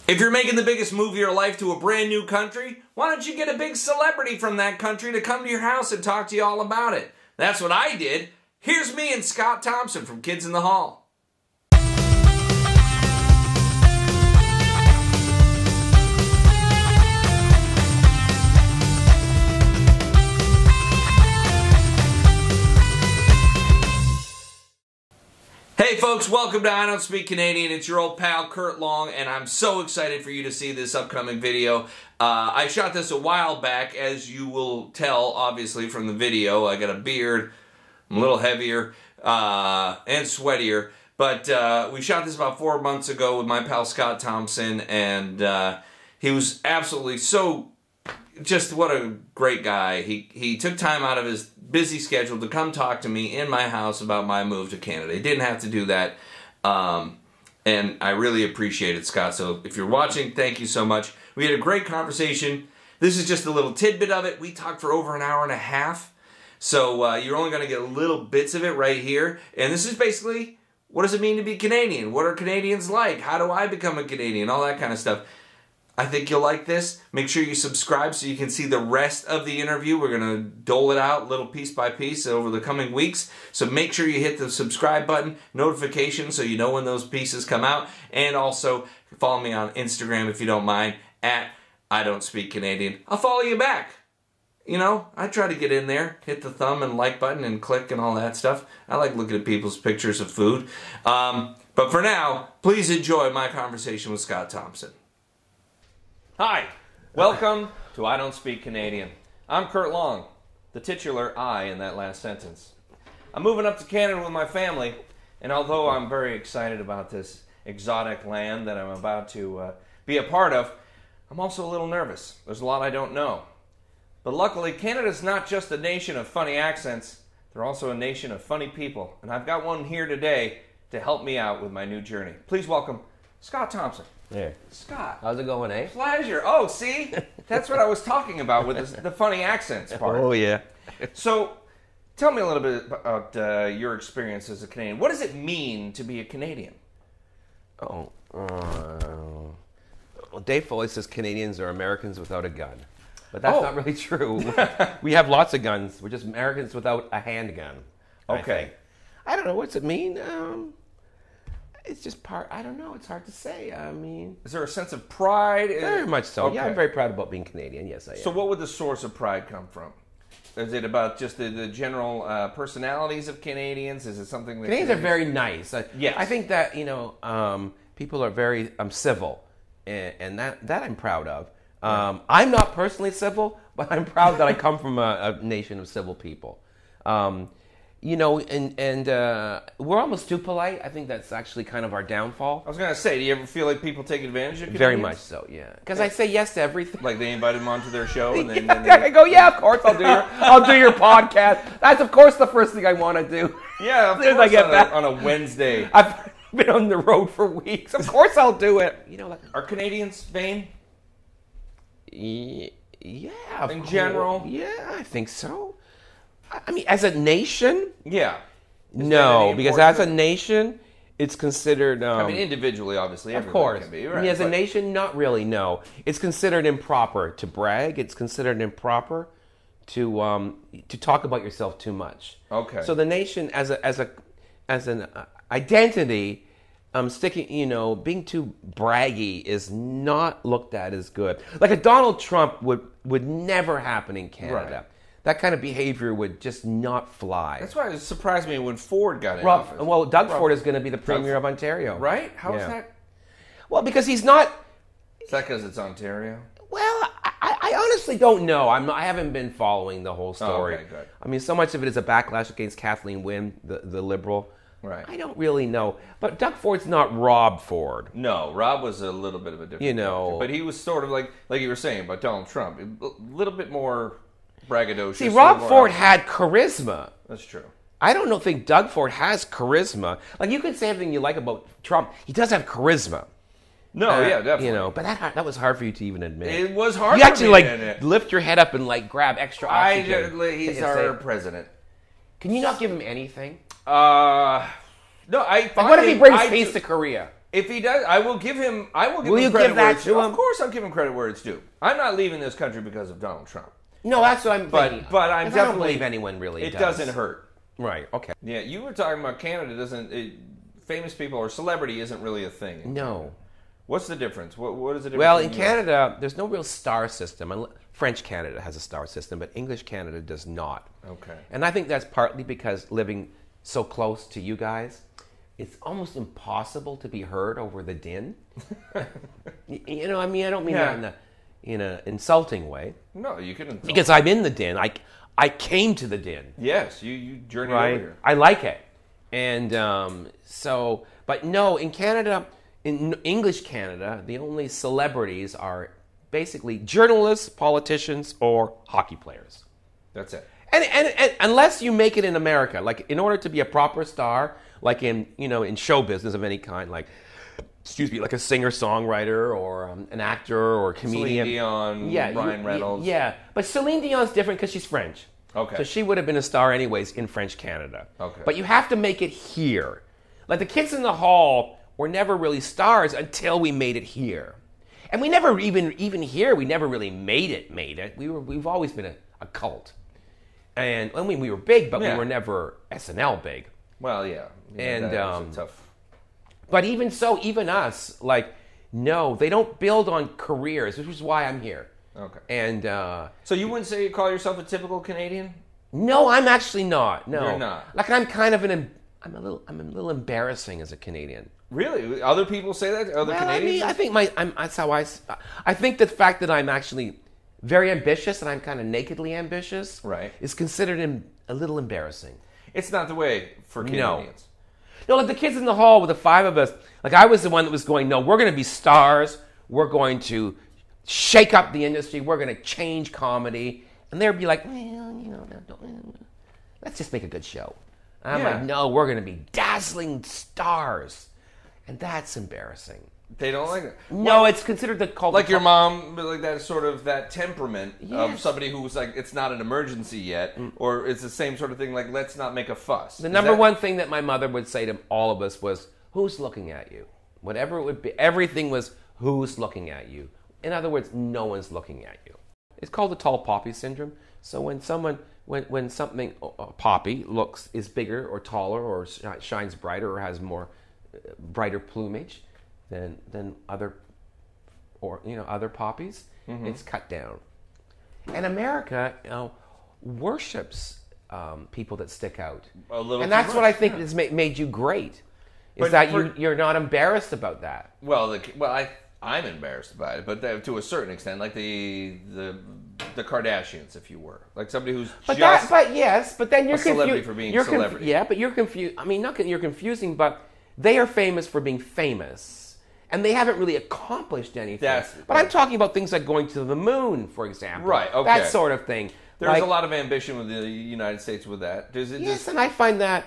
If you're making the biggest move of your life to a brand new country, why don't you get a big celebrity from that country to come to your house and talk to you all about it? That's what I did. Here's me and Scott Thompson from Kids in the Hall. Hey folks, welcome to I Don't Speak Canadian. It's your old pal Kurt Long, and I'm so excited for you to see this upcoming video. I shot this a while back, as you will tell, obviously, from the video. I got a beard, I'm a little heavier, and sweatier. But we shot this about 4 months ago with my pal Scott Thompson, and he was absolutely just what a great guy. He took time out of his busy schedule to come talk to me in my house about my move to Canada. He didn't have to do that, and I really appreciate it, Scott. So if you're watching, thank you so much. We had a great conversation. This is just a little tidbit of it. We talked for over an hour and a half, so you're only going to get little bits of it right here. And this is basically, what does it mean to be Canadian? What are Canadians like? How do I become a Canadian? All that kind of stuff. I think you'll like this. Make sure you subscribe so you can see the rest of the interview. We're going to dole it out little piece by piece over the coming weeks. So make sure you hit the subscribe button, notification, so you know when those pieces come out. And also follow me on Instagram if you don't mind, at I Don't Speak Canadian. I'll follow you back. You know, I try to get in there, hit the thumb and like button and click and all that stuff. I like looking at people's pictures of food. But for now, please enjoy my conversation with Scott Thompson. Hi, welcome to I Don't Speak Canadian. I'm Kurt Long, the titular I in that last sentence. I'm moving up to Canada with my family, and although I'm very excited about this exotic land that I'm about to be a part of, I'm also a little nervous. There's a lot I don't know. But luckily, Canada's not just a nation of funny accents, they're also a nation of funny people, and I've got one here today to help me out with my new journey. Please welcome Scott Thompson. There. Scott. How's it going, eh? Pleasure. Oh, see? That's what I was talking about with the funny accents part. Oh, yeah. So, tell me a little bit about your experience as a Canadian. What does it mean to be a Canadian? Well, Dave Foley says Canadians are Americans without a gun. But that's not really true. We have lots of guns. We're just Americans without a handgun. Okay. I don't know. What's it mean? It's just I don't know. It's hard to say. I mean... Is there a sense of pride? Very much so. Okay. Yeah, I'm very proud about being Canadian. Yes, I am. So what would the source of pride come from? Is it about just the general personalities of Canadians? Is it something that... Canadians are very nice. Yes. I think that, people are very civil, and that I'm proud of. I'm not personally civil, but I'm proud that I come from a nation of civil people. And we're almost too polite. I think that's actually kind of our downfall. I was going to say, do you ever feel like people take advantage of Canadians? Very much so, yeah. Because I say yes to everything. Like they invited them onto their show, and then, I go, yeah, of course, I'll do your podcast. That's of course the first thing I want to do. Yeah, of course. I get back on a Wednesday. I've been on the road for weeks. Of course, I'll do it. Are Canadians vain? Yeah. In general, yeah, I think so. I mean, as a nation? Yeah. No, because as a nation, it's considered... I mean, individually, obviously, of course. Can be, right? I mean, as a nation, not really, no. It's considered improper to brag. It's considered improper to talk about yourself too much. Okay. So the nation, as an identity, being too braggy is not looked at as good. Like a Donald Trump would never happen in Canada. Right. That kind of behavior would just not fly. That's why it surprised me when Ford got in office. Well, Doug Ford is going to be the Premier of Ontario. Right? How is that? Well, because he's not... Is that because it's Ontario? Well, I honestly don't know. I haven't been following the whole story. Oh, okay, good. I mean, so much of it is a backlash against Kathleen Wynne, the Liberal. Right. I don't really know. But Doug Ford's not Rob Ford. No, Rob was a little bit of a different character. But he was sort of like you were saying about Donald Trump, a little bit more... braggadocious. See, Rob Ford had charisma. That's true. I don't think Doug Ford has charisma. Like, you can say everything you like about Trump. He does have charisma. No, yeah, definitely. But that was hard for you to even admit. It was hard you for actually, me to admit. Lift your head up and, grab extra oxygen. He's our president. Can you not give him anything? No, I find what if he brings peace to Korea? If he does, I will give him. Will you credit give where that it's to due. him? Of course, I'll give him credit where it's due. I'm not leaving this country because of Donald Trump. No, that's what I'm thinking. But I'm 'Cause definitely. I don't believe anyone really It does. doesn't hurt. Right. Okay. Yeah, you were talking about Canada. Famous people or celebrity isn't really a thing. No. What's the difference? What is the difference? Well, in Canada, there's no real star system. French Canada has a star system, but English Canada does not. Okay. And I think that's partly because living so close to you guys, it's almost impossible to be heard over the din. You know, I mean, I don't mean that in an insulting way. No, you couldn't. Because I'm in the din. I came to the din. Yes, you journeyed Right? over here. I like it. And but no, in Canada, in English Canada, the only celebrities are basically journalists, politicians, or hockey players. That's it. And unless you make it in America, like in order to be a proper star, like in show business of any kind, like like a singer-songwriter or an actor or a comedian. Celine Dion, Ryan Reynolds. Yeah, but Celine Dion's different because she's French. Okay. So she would have been a star anyways in French Canada. Okay. But you have to make it here. Like the Kids in the Hall were never really stars until we made it here. And we never even here, we never really made it. We've always been a cult. And I mean, we were big, but we were never SNL big. Well, yeah. And that's tough. But even so, even us, like, no, they don't build on careers, which is why I'm here. Okay. And so you wouldn't say you call yourself a typical Canadian? No, I'm actually not. No, you're not. Like I'm kind of I'm a little embarrassing as a Canadian. Really? Other people say that? Other Canadians? I think that's how I think the fact that I'm actually very ambitious and I'm kind of nakedly ambitious, right, is considered a little embarrassing. It's not the way for Canadians. No, like the Kids in the Hall with the five of us, like I was the one that was going, no, we're going to be stars. We're going to shake up the industry. We're going to change comedy. And they'd be like, well, let's just make a good show. And I'm like, no, we're going to be dazzling stars. And that's embarrassing. They don't like it. No, it's considered the cult. Like your mom, like that sort of that temperament of somebody who's like, it's not an emergency yet, or it's the same sort of thing. Like, let's not make a fuss. The number one thing that my mother would say to all of us was, "Who's looking at you?" Whatever it would be, everything was, "Who's looking at you?" In other words, no one's looking at you. It's called the tall poppy syndrome. So when something a poppy is bigger or taller or shines brighter or has more brighter plumage than other poppies, it's cut down. And America, worships people that stick out, and that's what I think has made you great. Is that you're not embarrassed about that? Well, I'm embarrassed about it, but to a certain extent, like the Kardashians, if you were like somebody who's but then you're confused for being celebrity. Yeah, but you're confused. I mean, not that you're confusing, but they are famous for being famous, and they haven't really accomplished anything. But I'm talking about things like going to the moon, for example. Right. Okay. That sort of thing. There's a lot of ambition with the United States with that. And I find that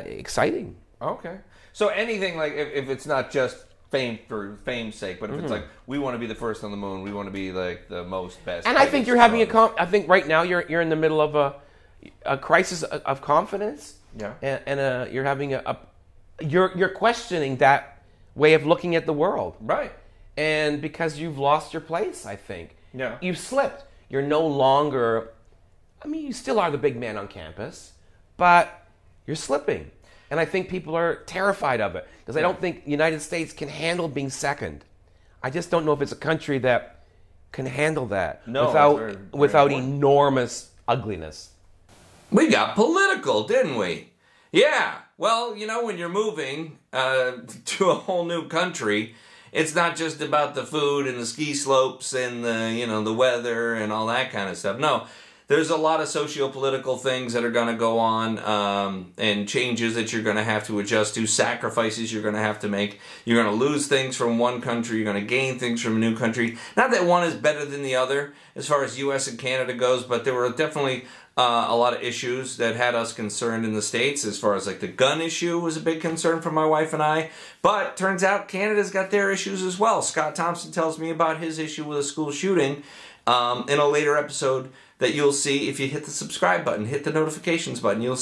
exciting. Okay. So anything like if it's not just fame for fame's sake, but if it's like we want to be the first on the moon, we want to be like the most best. And I think you're having I think right now you're in the middle of a crisis of confidence. Yeah. And you're having you're questioning that way of looking at the world. Right. And because you've lost your place, I think. Yeah. You've slipped. You're no longer, I mean, you still are the big man on campus, but you're slipping. And I think people are terrified of it because I don't think the United States can handle being second. I just don't know if it's a country that can handle that without enormous ugliness. We got political, didn't we? Yeah. Well, when you're moving to a whole new country, it's not just about the food and the ski slopes and the weather and all that kind of stuff. No. There's a lot of socio-political things that are going to go on and changes that you're going to have to adjust to, sacrifices you're going to have to make. You're going to lose things from one country. You're going to gain things from a new country. Not that one is better than the other as far as U.S. and Canada goes, but there were definitely a lot of issues that had us concerned in the States as far as like the gun issue was a big concern for my wife and I. But turns out Canada's got their issues as well. Scott Thompson tells me about his issue with a school shooting. in a later episode that you'll see if you hit the subscribe button, hit the notifications button. You'll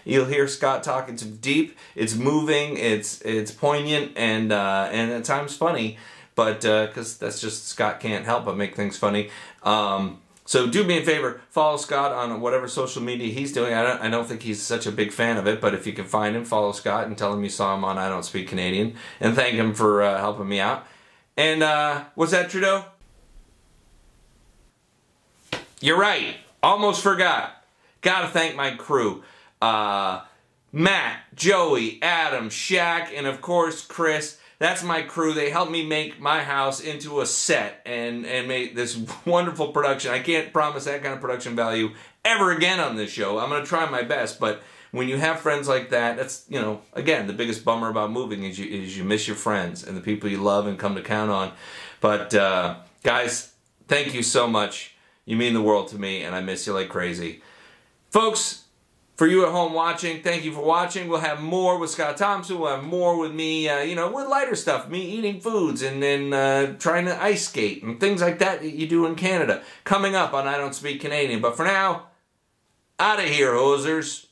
hear Scott talk. It's deep, it's moving, it's poignant, and at times funny. But because that's just, Scott can't help but make things funny. So do me a favor, follow Scott on whatever social media he's doing. I don't think he's such a big fan of it, but if you can find him, follow Scott and tell him you saw him on I Don't Speak Canadian, and thank him for helping me out. And what's that, Trudeau? You're right. Almost forgot. Gotta thank my crew. Matt, Joey, Adam, Shaq, and of course Chris. That's my crew. They helped me make my house into a set and make this wonderful production. I can't promise that kind of production value ever again on this show. I'm going to try my best, but when you have friends like that, that's, you know, again, the biggest bummer about moving is you miss your friends and the people you love and come to count on. But guys, thank you so much. You mean the world to me, and I miss you like crazy. Folks, for you at home watching, thank you for watching. We'll have more with Scott Thompson. We'll have more with me, with lighter stuff. Me eating foods and then trying to ice skate and things like that you do in Canada. Coming up on I Don't Speak Canadian. But for now, out of here, hosers.